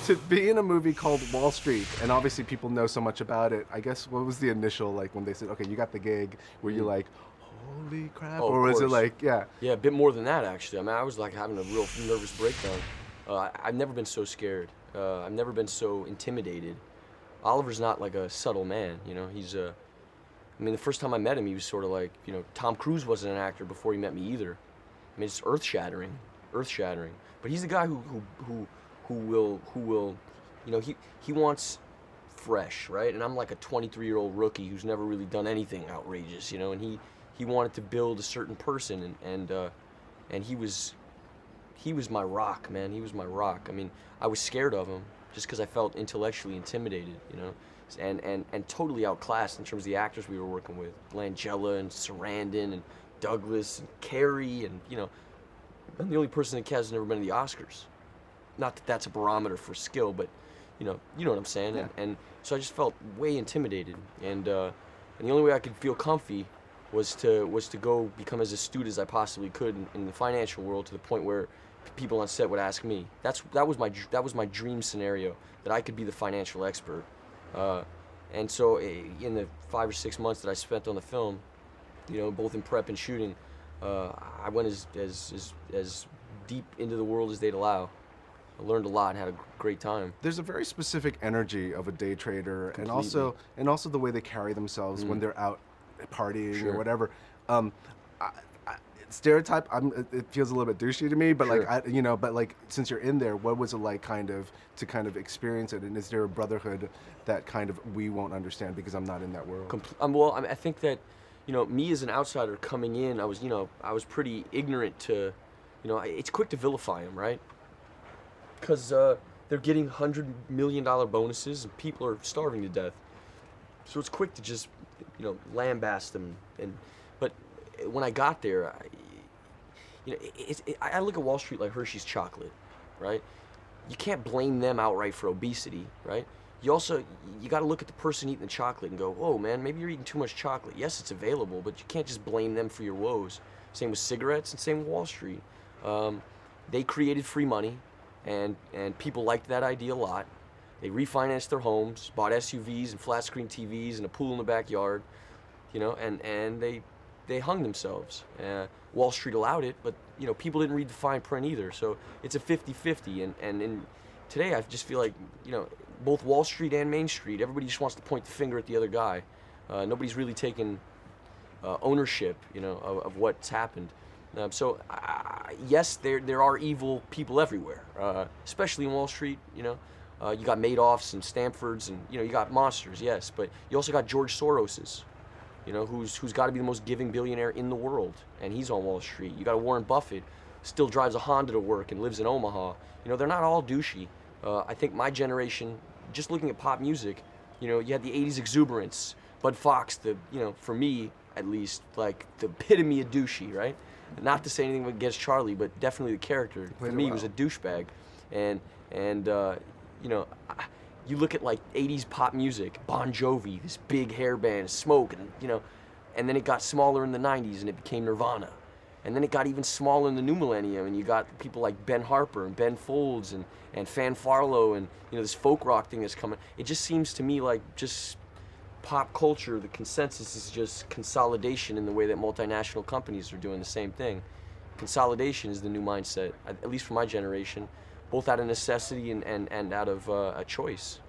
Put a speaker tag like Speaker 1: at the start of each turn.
Speaker 1: to be in a movie called Wall Street, and obviously people know so much about it. I guess what was the initial like when they said, "Okay, you got the gig"? Were you like, "Holy crap"?
Speaker 2: Oh, of
Speaker 1: Or was it
Speaker 2: course.
Speaker 1: like, yeah?
Speaker 2: Yeah, a bit more than that, actually. I mean, I was like having a real nervous breakdown. I've never been so scared. I've never been so intimidated. Oliver's not like a subtle man, you know. I mean, the first time I met him, he was sort of like, you know, Tom Cruise wasn't an actor before he met me either. I mean, it's earth-shattering, earth-shattering. But he's the guy who will, you know, he wants fresh, right? And I'm like a 23-year-old rookie who's never really done anything outrageous, you know. And he wanted to build a certain person, and he was my rock, man. He was my rock. I mean, I was scared of him just because I felt intellectually intimidated, you know, and totally outclassed in terms of the actors we were working with, Langella and Sarandon and Douglas and Carey, and you know, I'm the only person that has never been to the Oscars. Not that that's a barometer for skill, but you know what I'm saying.
Speaker 1: Yeah.
Speaker 2: And so I just felt way intimidated, and the only way I could feel comfy was to go become as astute as I possibly could in the financial world, to the point where people on set would ask me. That was my dream scenario, that I could be the financial expert. And so in the 5 or 6 months that I spent on the film, you know, both in prep and shooting, I went as deep into the world as they'd allow. I learned a lot and had a great time.
Speaker 1: There's a very specific energy of a day trader,
Speaker 2: Completely.
Speaker 1: and also the way they carry themselves when they're out partying or
Speaker 2: Sure.
Speaker 1: whatever. I, stereotype, it feels a little bit douchey to me, but
Speaker 2: Sure.
Speaker 1: but like since you're in there, what was it like to experience it? And is there a brotherhood that kind of we won't understand because I'm not in that world?
Speaker 2: Well, I think that, you know, me as an outsider coming in, I was pretty ignorant to, you know, it's quick to vilify them, right? Because they're getting $100 million bonuses and people are starving to death. So it's quick to just, you know, lambaste them. But when I got there, I look at Wall Street like Hershey's chocolate, right? You can't blame them outright for obesity, right? You got to look at the person eating the chocolate and go, whoa, man, maybe you're eating too much chocolate. Yes, it's available, but you can't just blame them for your woes. Same with cigarettes and same with Wall Street. They created free money, and people liked that idea a lot. They refinanced their homes, bought SUVs and flat screen TVs and a pool in the backyard, you know, and they hung themselves. Wall Street allowed it, but you know, people didn't read the fine print either. So it's a 50-50, and today I just feel like, you know, both Wall Street and Main Street, everybody just wants to point the finger at the other guy. Nobody's really taken ownership, you know, of what's happened. Yes, there are evil people everywhere, especially in Wall Street. You know, you got Madoffs and Stanfords, and you know, you got monsters. Yes, but you also got George Soros's, you know, who's got to be the most giving billionaire in the world, and he's on Wall Street. You got Warren Buffett, still drives a Honda to work and lives in Omaha. You know, they're not all douchey. I think my generation, just looking at pop music, you know, you had the '80s exuberance. Bud Fox, for me at least, like the epitome of douchey, right? Not to say anything against Charlie, but definitely the character. For me, he was a douchebag, and you know, you look at like '80s pop music, Bon Jovi, this big hair band, Smoke, and you know, and then it got smaller in the '90s and it became Nirvana, and then it got even smaller in the new millennium, and you got people like Ben Harper and Ben Folds and Fan Farlow, and you know, this folk rock thing that's coming. It just seems to me like just pop culture, the consensus is just consolidation in the way that multinational companies are doing the same thing. Consolidation is the new mindset, at least for my generation, both out of necessity and out of a choice.